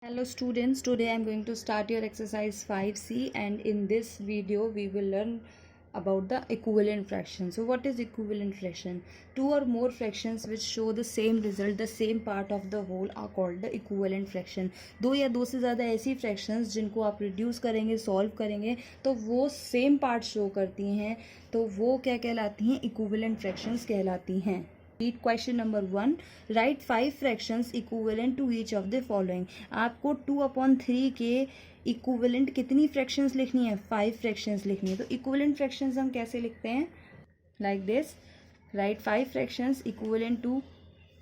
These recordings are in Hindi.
Hello students, today I am going to start your exercise 5C, and in this video we will learn about the equivalent fraction. So what is equivalent fraction? Two or more fractions which show the same result, the same part of the whole are called the equivalent fraction. दो या दो से ज़्यादा ऐसी fractions जिनको आप reduce करेंगे, solve करेंगे तो वो same part show करती हैं, तो वो क्या कहलाती हैं? equivalent fractions कहलाती हैं. Read question number 1. Write 5 fractions equivalent to each of the following. आपको 2/3 के इक्विवेलेंट कितनी फ्रैक्शंस लिखनी है? 5 फ्रैक्शंस लिखनी है. तो इक्विवेलेंट फ्रैक्शंस हम कैसे लिखते हैं? Like this. Write 5 fractions equivalent to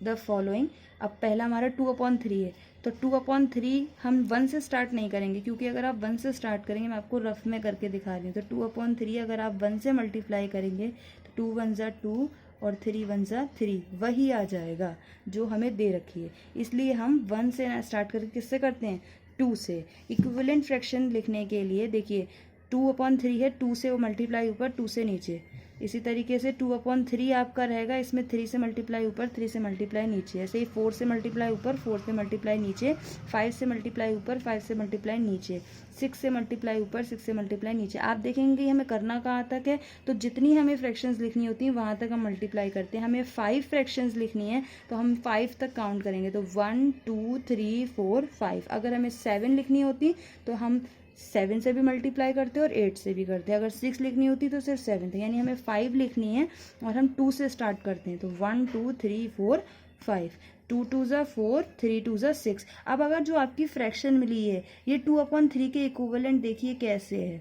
the following. अब पहला हमारा 2/3 है, तो 2/3 हम 1 से स्टार्ट नहीं करेंगे, क्योंकि अगर आप 1 से स्टार्ट करेंगे, मैं आपको रफ में करके दिखा रही हूँ. तो 2/3 अगर आप 1 से मल्टीप्लाई करेंगे तो 2 1 ज़ा 2 और 3 1 ज़ा 3 वही आ जाएगा जो हमें दे रखी है. इसलिए हम 1 से स्टार्ट करके किससे करते हैं? 2 से. इक्विवेलेंट फ्रैक्शन लिखने के लिए देखिए 2/3 है, 2 से वो मल्टीप्लाई ऊपर, 2 से नीचे. इसी तरीके से 2/3 आपका रहेगा, इसमें 3 से मल्टीप्लाई ऊपर, 3 से मल्टीप्लाई नीचे. ऐसे ही 4 से मल्टीप्लाई ऊपर, 4 से मल्टीप्लाई नीचे, 5 से मल्टीप्लाई ऊपर, 5 से मल्टीप्लाई नीचे, 6 से मल्टीप्लाई ऊपर, 6 से मल्टीप्लाई नीचे. आप देखेंगे हमें करना कहाँ तक है, तो जितनी हमें फ्रैक्शंस लिखनी होती हैं वहाँ तक हम मल्टीप्लाई करते हैं. हमें 5 फ्रैक्शंस लिखनी है तो हम 5 तक काउंट करेंगे. तो 1 2 3 4 5. अगर हमें 7 लिखनी होती तो हम 7 से भी मल्टीप्लाई करते हैं और 8 से भी करते हैं. अगर 6 लिखनी होती तो सिर्फ 7 थे. यानी हमें 5 लिखनी है और हम 2 से स्टार्ट करते हैं. तो 1 2 3 4 5. 2 2 ज़ा 4, 3 2 ज़ा 6. अब अगर जो आपकी फ्रैक्शन मिली है ये 2/3 के इक्विवेलेंट देखिए कैसे है.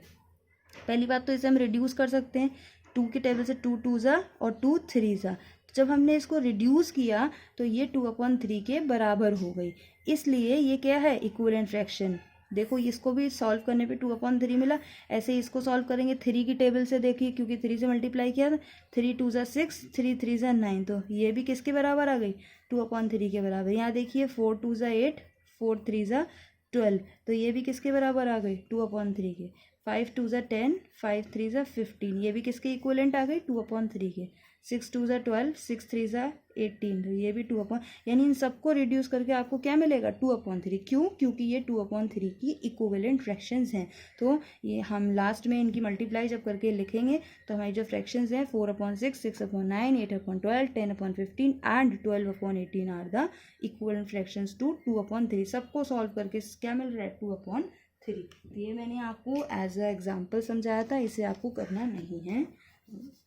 पहली बात तो इसे हम रिड्यूस कर सकते हैं. 2 के टेबल से 2 2 ज़ा और 2 3 ज़ा. जब हमने इसको रिड्यूस किया तो ये 2/3 के बराबर हो गई. इसलिए ये क्या है? Equivalent fraction. देखो इसको भी सॉल्व करने पे 2/3 मिला. ऐसे ही इसको सॉल्व करेंगे 3 की टेबल से. देखिए क्योंकि 3 से मल्टीप्लाई किया था. 3 2 ज़ा 6, 3 3 ज़ा 9. तो ये भी किसके बराबर आ गई? 2/3 के बराबर. यहाँ देखिए 4 2 ज़ा 8, 4 3 ज़ा 12. तो ये भी किसके बराबर आ गई? 2/3 के. 5 2 ज़ा 10, 5 3 ज़ा 15. ये भी किसके इक्वलेंट आ गई? 2/3 के. 6 2 ज़ा 12, 6 3 ज़ा 18. तो ये भी 2/, यानी इन सबको रिड्यूस करके आपको क्या मिलेगा? 2/3. क्यों? क्योंकि ये 2/3 की इक्विवेलेंट फ्रैक्शंस हैं. तो ये हम लास्ट में इनकी मल्टीप्लाई जब करके लिखेंगे तो हमारी जो फ्रैक्शंस हैं 4/6, 6/9, 8/12, 10/15 and 12/18 are the equivalent fractions to 2/3. सबको सॉल्व करके क्या मिल रहा है? 2/3. ये मैंने आपको एज अ एग्जाम्पल समझाया था, इसे आपको करना नहीं है.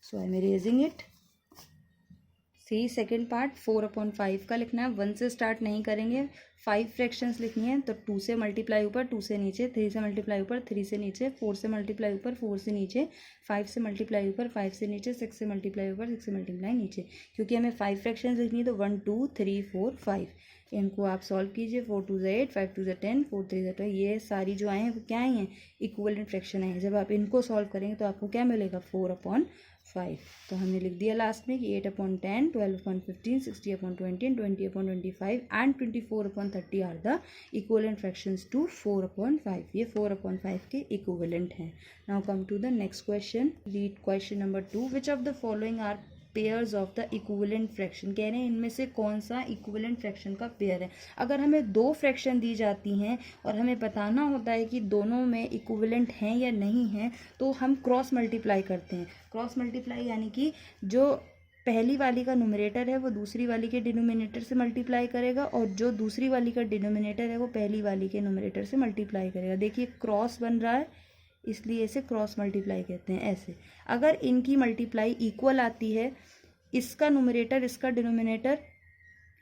So I am erasing it. C second part 4/5 का लिखना है. 1 से स्टार्ट नहीं करेंगे. 5 फ्रैक्शंस लिखनी है तो 2 से मल्टीप्लाई ऊपर, 2 से नीचे, 3 से मल्टीप्लाई ऊपर, 3 से नीचे, 4 से मल्टीप्लाई ऊपर, 4 से नीचे, 5 से मल्टीप्लाई ऊपर, 5 से नीचे, 6 से मल्टीप्लाई ऊपर, 6 से मल्टीप्लाई नीचे. क्योंकि हमें 5 फ्रैक्शंस लिखनी है तो 1 2 3 4 5. इनको आप सॉल्व कीजिए. 4 2 ज़ा 8, 5 2 ज़ा 10, 4 3 ज़ा 12. ये सारी जो आए हैं वो क्या आई हैं? इक्विवेलेंट फ्रैक्शन आए हैं. जब आप इनको सॉल्व करेंगे तो आपको क्या मिलेगा? 4/5. तो हमने लिख दिया लास्ट में कि 8/10, 12/15, 60/20 and 20/25 and 24/30 are the equivalent fractions to 4/5. ये 4/5 के इक्विवेलेंट हैं. Now come to the next question. Read question number 2. Which of the following are pairs of the equivalent fraction. कह रहे हैं इनमें से कौन सा इक्विवेलेंट फ्रैक्शन का पेयर है. अगर हमें 2 फ्रैक्शन दी जाती हैं और हमें बताना होता है कि दोनों में इक्विवेलेंट हैं या नहीं हैं, तो हम क्रॉस मल्टीप्लाई करते हैं. क्रॉस मल्टीप्लाई यानी कि जो पहली वाली का न्यूमरेटर है वो दूसरी वाली के डिनोमिनेटर से मल्टीप्लाई करेगा, और जो दूसरी वाली का डिनोमिनेटर है वो पहली वाली के न्यूमरेटर से मल्टीप्लाई करेगा. देखिए क्रॉस बन रहा है, इसलिए इसे क्रॉस मल्टीप्लाई कहते हैं. ऐसे अगर इनकी मल्टीप्लाई इक्वल आती है, इसका न्यूमरेटर इसका डिनोमिनेटर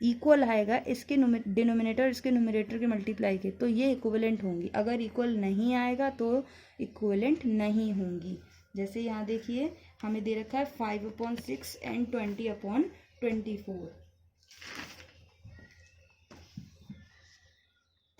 इक्वल आएगा, इसके डिनोमिनेटर इसके न्यूमरेटर के मल्टीप्लाई के, तो ये इक्विवेलेंट होंगी. अगर इक्वल नहीं आएगा तो इक्विवेलेंट नहीं होंगी. जैसे यहाँ देखिए हमें दे रखा है 5/6 एंड 20/24.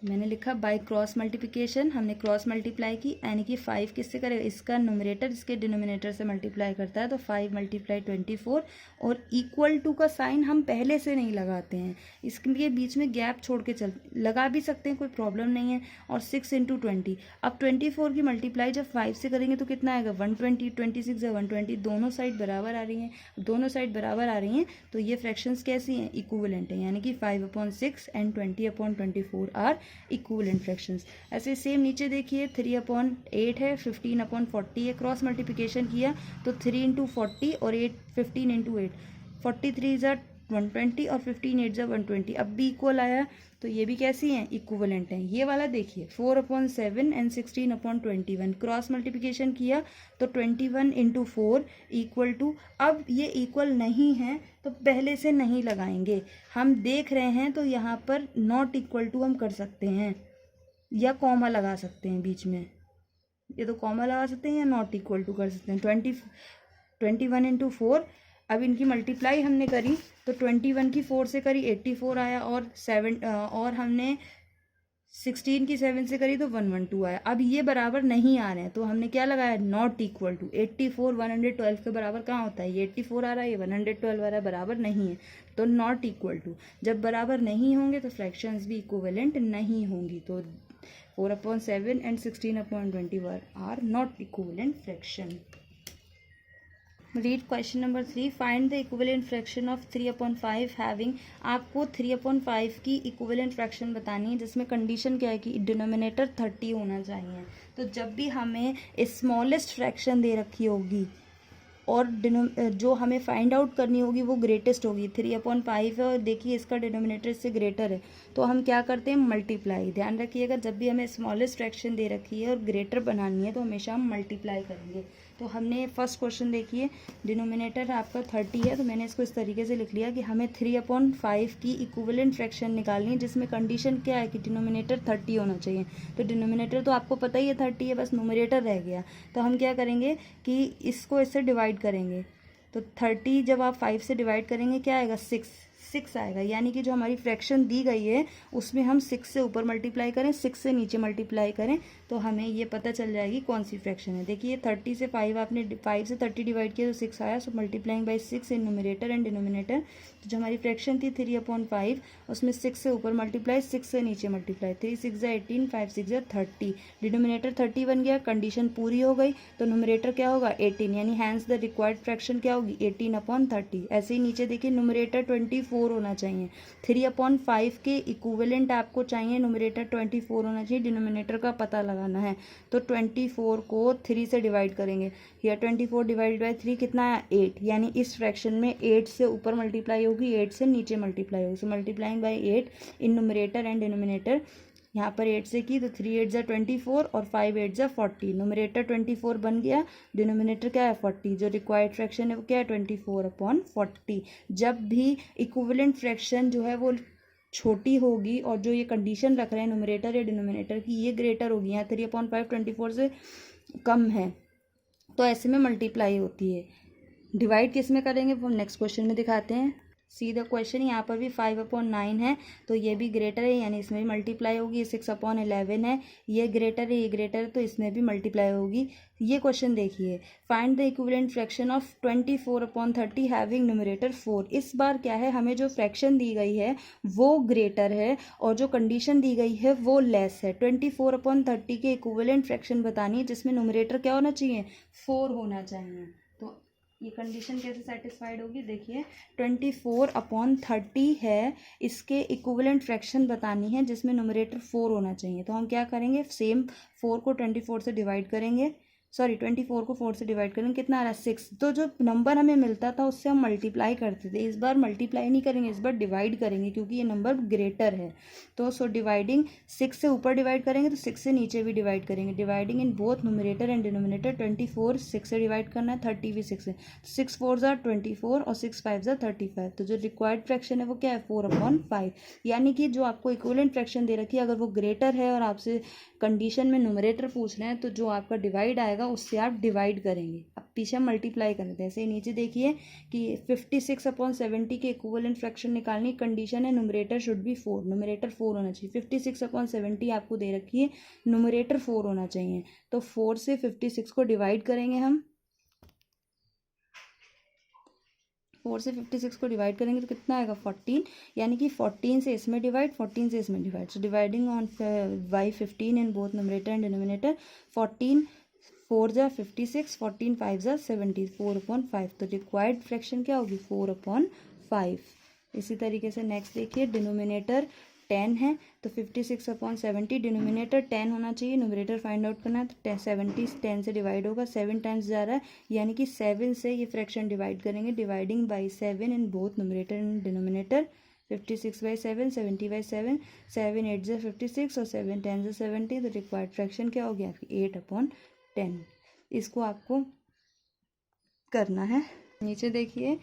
मैंने लिखा बाय क्रॉस मल्टीप्लिकेशन. हमने क्रॉस मल्टीप्लाई की, यानी कि 5 किससे करेगा? इसका न्यूमरेटर इसके डिनोमिनेटर से मल्टीप्लाई करता है. तो 5 × 24. और इक्वल टू का साइन हम पहले से नहीं लगाते हैं, इसके बीच में गैप छोड़ के लगा भी सकते हैं, कोई प्रॉब्लम नहीं है. और 6 × 20. अब 24 की मल्टीप्लाई जब 5 से करेंगे तो कितना आएगा? 120. 26 × 120. दोनों साइड बराबर आ रही हैं. दोनों साइड बराबर आ रही हैं तो ये फ्रैक्शंस कैसी हैं? इक्विवेलेंट हैं. यानी कि 5/6 एंड 20/24 आर इक्विवेलेंट फ्रैक्शंस। ऐसे सेम नीचे देखिए 3/8 है, 15/40 है, क्रॉस मल्टीप्लिकेशन किया तो 3 इंटू 40 और 15 इंटू 8, 43 ज़ा 120 और 15 8 ज़ा 120। अब भी इक्वल आया तो ये भी कैसी हैं, इक्विवेलेंट हैं। ये वाला देखिए 4/7 एंड 16/21, क्रॉस मल्टीप्लिकेशन किया तो 21 इंटू 4 इक्वल टू, अब ये इक्वल नहीं है तो पहले से नहीं लगाएंगे, हम देख रहे हैं तो यहाँ पर नॉट इक्वल टू हम कर सकते हैं या कॉमा लगा सकते हैं बीच में, ये तो कॉमा लगा सकते हैं या नॉट इक्वल टू कर सकते हैं। 21 इंटू 4, अब इनकी मल्टीप्लाई हमने करी तो 21 की 4 से करी 84 आया, और हमने 16 की 7 से करी तो 112 आया। अब ये बराबर नहीं आ रहे हैं तो हमने क्या लगाया, नॉट इक्वल टू। 84 112 के बराबर कहाँ होता है, ये 84 आ रहा है, ये 112 आ रहा है, बराबर नहीं है तो नॉट इक्वल टू। जब बराबर नहीं होंगे तो फ्रैक्शंस भी इक्विवेलेंट नहीं होंगी, तो 4/7 and 16/21 are not equivalent fraction. Read question number 3, find the equivalent fraction of 3/5 having. आपको 3/5 की इक्विवेलेंट फ्रैक्शन बतानी है जिसमें कंडीशन क्या है कि डिनोमिनेटर 30 होना चाहिए। तो जब भी हमें स्मॉलेस्ट फ्रैक्शन दे रखी होगी और जो हमें फाइंड आउट करनी होगी वो ग्रेटेस्ट होगी, 3/5 है और देखिए इसका डिनोमिनेटर इससे ग्रेटर है, तो हम क्या करते हैं, मल्टीप्लाई। ध्यान रखिएगा जब भी हमें स्मॉलेस्ट फ्रैक्शन दे रखी है और ग्रेटर बनानी है तो हमेशा हम मल्टीप्लाई करेंगे। तो हमने फर्स्ट क्वेश्चन देखिए, डिनोमिनेटर आपका 30 है तो मैंने इसको इस तरीके से लिख लिया कि हमें 3/5 की इक्विवेलेंट फ्रैक्शन निकालनी है जिसमें कंडीशन क्या है कि डिनोमिनेटर 30 होना चाहिए। तो डिनोमिनेटर तो आपको पता ही है 30 है, बस न्यूमरेटर रह गया। तो हम क्या करेंगे कि इसको इससे डिवाइड करेंगे, तो 30 जब आप 5 से डिवाइड करेंगे क्या आएगा, 6 आएगा। यानी कि जो हमारी फ्रैक्शन दी गई है उसमें हम 6 से ऊपर मल्टीप्लाई करें, 6 से नीचे मल्टीप्लाई करें तो हमें ये पता चल जाएगी कौन सी फ्रैक्शन है। देखिए 30 से 5 आपने 5 से 30 डिवाइड किया तो 6 आया, so multiplying by 6 in numerator and denominator. तो जो हमारी फ्रैक्शन थी 3/5 उसमें 6 से ऊपर मल्टीप्लाई, 6 से नीचे मल्टीप्लाई, 3 6 ज़ा 18, 5 6 ज़ा 30, डिनोमिनेटर 30 बन गया, कंडीशन पूरी हो गई तो न्यूमरेटर क्या होगा 18, यानी हैंस द रिक्वायर्ड फ्रैक्शन क्या होगी 18/30। ऐसे ही नीचे देखिए न्यूमरेटर 24 होना चाहिए, 3/5 के इक्विवेलेंट आपको चाहिए, न्यूमरेटर 24 होना चाहिए, डिनोमिनेटर का पता लगाना है तो 24 को 3 से डिवाइड करेंगे, या 24 डिवाइडेड बाई 3 कितना है 8, यानी इस फ्रैक्शन में 8 से ऊपर मल्टीप्लाई होगी, 8 से नीचे मल्टीप्लाई होगी, so multiplying by 8 in numerator and denominator. यहाँ पर 8 से की तो 3 8 ज़ा 24 और 5 8 ज़ा 40, न्यूमरेटर 24 बन गया, डिनोमिनेटर क्या है 40, जो रिक्वायर्ड फ्रैक्शन है वो क्या है 24/40। जब भी इक्विवेलेंट फ्रैक्शन जो है वो छोटी होगी और जो ये कंडीशन रख रहे हैं न्यूमरेटर या डिनोमिनेटर की ये ग्रेटर होगी, यहाँ 3/5 24 से कम है तो ऐसे में मल्टीप्लाई होती है। डिवाइड किस में करेंगे वो हम नेक्स्ट क्वेश्चन में दिखाते हैं। सी द क्वेश्चन, यहाँ पर भी 5/9 है तो ये भी ग्रेटर है, यानी इसमें भी मल्टीप्लाई होगी। 6/11 है, ये ग्रेटर है, ये ग्रेटर है तो इसमें भी मल्टीप्लाई होगी। ये क्वेश्चन देखिए, find the equivalent fraction of 24/30 having numerator 4। इस बार क्या है, हमें जो फ्रैक्शन दी गई है वो ग्रेटर है और जो कंडीशन दी गई है वो लेस है। 24/30 के इक्विवेलेंट फ्रैक्शन बतानी है जिसमें न्यूमरेटर क्या होना चाहिए 4 होना चाहिए। तो ये कंडीशन कैसे सेटिस्फाइड होगी, देखिए 24/30 है, इसके इक्विवेलेंट फ्रैक्शन बतानी है जिसमें न्यूमरेटर 4 होना चाहिए। तो हम क्या करेंगे, सेम 4 को 24 से डिवाइड करेंगे, 24 को 4 से डिवाइड करेंगे, कितना आ रहा है 6। तो जो नंबर हमें मिलता था उससे हम मल्टीप्लाई करते थे, इस बार मल्टीप्लाई नहीं करेंगे, इस बार डिवाइड करेंगे क्योंकि ये नंबर ग्रेटर है। तो सो डिवाइडिंग 6 से ऊपर डिवाइड करेंगे तो 6 से नीचे भी डिवाइड करेंगे, dividing in both numerator and denominator. 24 6 से डिवाइड करना है, 30 भी 6 से, 6 4 ज़ा 24 और 6 5 ज़ा 35। तो जो रिक्वायर्ड फ्रैक्शन है वो क्या है 4/5, यानी कि जो आपको इक्विवेलेंट फ्रैक्शन दे रखी है अगर वो ग्रेटर है और आपसे कंडीशन में न्यूमरेटर पूछ रहे हैं तो जो आपका डिवाइड आएगा उससे आप डिवाइड करेंगे। अब पीछे हम मल्टीप्लाई करते हैं। ऐसे ही नीचे देखिए कि 56/70 के इक्विवेलेंट फ्रैक्शन निकालने की कंडीशन है न्यूमरेटर शुड बी 4, न्यूमरेटर 4 होना चाहिए। 56/70 आपको दे रखी है, न्यूमरेटर 4 होना चाहिए, तो 4 से 56 को डिवाइड करेंगे हम, 4 से 56 को डिवाइड करेंगे तो कितना आएगा 14, यानी कि 14 से इसमें डिवाइड, 14 से इसमें divide, so dividing on by 15 in both numerator and denominator. 14 4 ज़ा 56, 14 5 ज़ा 70, 4/5। तो रिक्वायर्ड फ्रैक्शन क्या होगी 4/5। इसी तरीके से नेक्स्ट देखिए, डिनोमिनेटर 10 है तो 56/70, डिनोमिनेटर 10 होना चाहिए, न्यूमरेटर फाइंड आउट करना है, तो 70 10 से डिवाइड होगा, 7 टाइम्स जा रहा है, यानी कि 7 से ये फ्रैक्शन डिवाइड करेंगे, dividing by 7 in both numerator and denominator. 56/7, 70/7, 7 8 से 56 और 7 10 से 70, तो रिक्वायर्ड फ्रैक्शन क्या हो गया आपकी 8/10। इसको आपको करना है। नीचे देखिए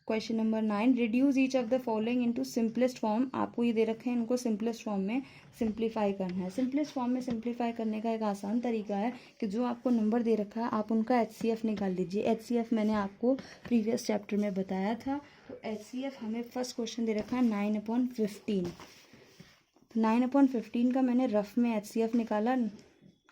question number 9, reduce each of the following into simplest form. आपको ये दे रखे हैं, इनको सिंपलेस्ट फॉर्म में सिंप्लीफाई करना है। सिंपलेस्ट फॉर्म में सिंप्लीफाई करने का एक आसान तरीका है कि जो आपको नंबर दे रखा है आप उनका HCF निकाल लीजिए। HCF मैंने आपको प्रीवियस चैप्टर में बताया था। तो HCF हमें फर्स्ट क्वेश्चन दे रखा है 9/15। 9/15 का मैंने रफ में HCF निकाला,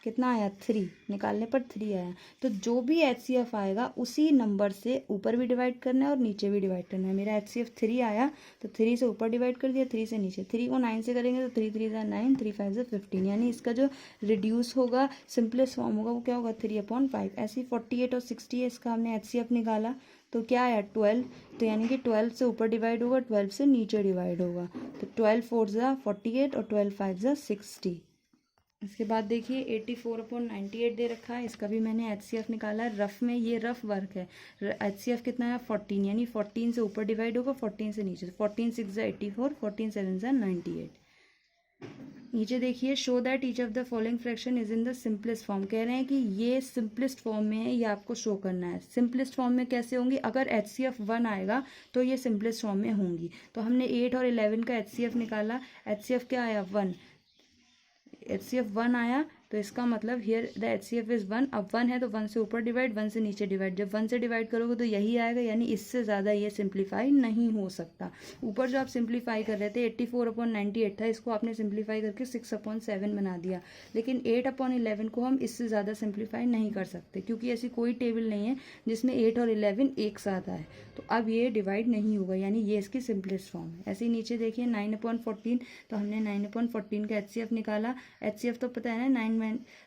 कितना आया 3, निकालने पर 3 आया। तो जो भी HCF आएगा उसी नंबर से ऊपर भी डिवाइड करना है और नीचे भी डिवाइड करना है। मेरा HCF 3 आया तो 3 से ऊपर डिवाइड कर दिया, 3 से नीचे। 3 को 9 से करेंगे तो 3 3 ज़ा 9, 3 5 ज़ा 15, यानी इसका जो रिड्यूस होगा सिंपलेस्ट फॉर्म होगा वो क्या होगा 3/5। ऐसे ही 48 और 60 है, इसका हमने HCF निकाला तो क्या आया 12, तो यानी कि 12 से ऊपर डिवाइड होगा, 12 से नीचे डिवाइड होगा। तो 12 4 ज़ा 48 और 12 5 ज़ा 60। इसके बाद देखिए 84/98 दे रखा है, इसका भी मैंने HCF निकाला है। रफ में ये रफ वर्क है। HCF कितना है 14, यानी 14 से ऊपर डिवाइड होगा, 14 से नीचे। 14 6 ज़ा 84, 14 7 ज़ा 98। नीचे देखिए show that each of the following fraction is in the simplest form. कह रहे हैं कि ये सिंपलेस्ट फॉर्म में है, ये आपको शो करना है। सिंपलेस्ट फॉर्म में कैसे होंगी, अगर HCF 1 आएगा तो ये सिंपलेस्ट फॉर्म में होंगी। तो हमने 8 और 11 का HCF निकाला। HCF क्या आया 1, HCF 1 आया, तो इसका मतलब हियर द HCF इज 1। अब 1 है तो 1 से ऊपर डिवाइड, 1 से नीचे डिवाइड। जब 1 से डिवाइड करोगे तो यही आएगा, यानी इससे ज़्यादा ये सिंप्लीफाई नहीं हो सकता। ऊपर जो आप सिंप्लीफाई कर रहे थे 84/98 था, इसको आपने सिंप्लीफाई करके 6/7 बना दिया। लेकिन 8/11 को हम इससे ज़्यादा सिंप्लीफाई नहीं कर सकते, क्योंकि ऐसी कोई टेबल नहीं है जिसमें 8 और 11 एक साथ आए। तो अब ये डिवाइड नहीं होगा, यानी ये इसकी सिंपलेस्ट फॉर्म है। ऐसे ही नीचे देखिए 9/14, तो हमने 9/14 का HCF निकाला। HCF तो पता है ना, 9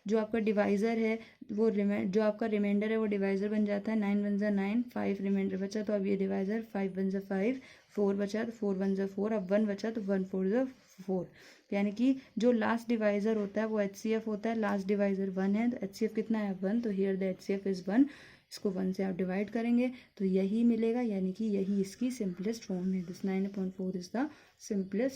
जो आपका डिवाइज़र है वो जो आपका रिमाइंडर है वो डिवाइज़र बन जाता है। 9 1 ज़ा 9, 5 रिमाइंडर बचा, तो अब ये डिवाइज़र 5 1 ज़ा 5, 4 बचा तो 4 1 ज़ा 4, अब 1 बचा तो 1 4 ज़ा 4। यानी कि जो लास्ट डिवाइज़र होता है वो HCF होता है। लास्ट डिवाइज़र 1 है तो HCF कितना है 1, तो हियर द HCF इज़ 1। इसको 1 से आप डिवाइड करेंगे तो यही मिलेगा, यानी कि यही इसकी सिंपलेस्ट फॉर्म है। This 9/4 is the simplest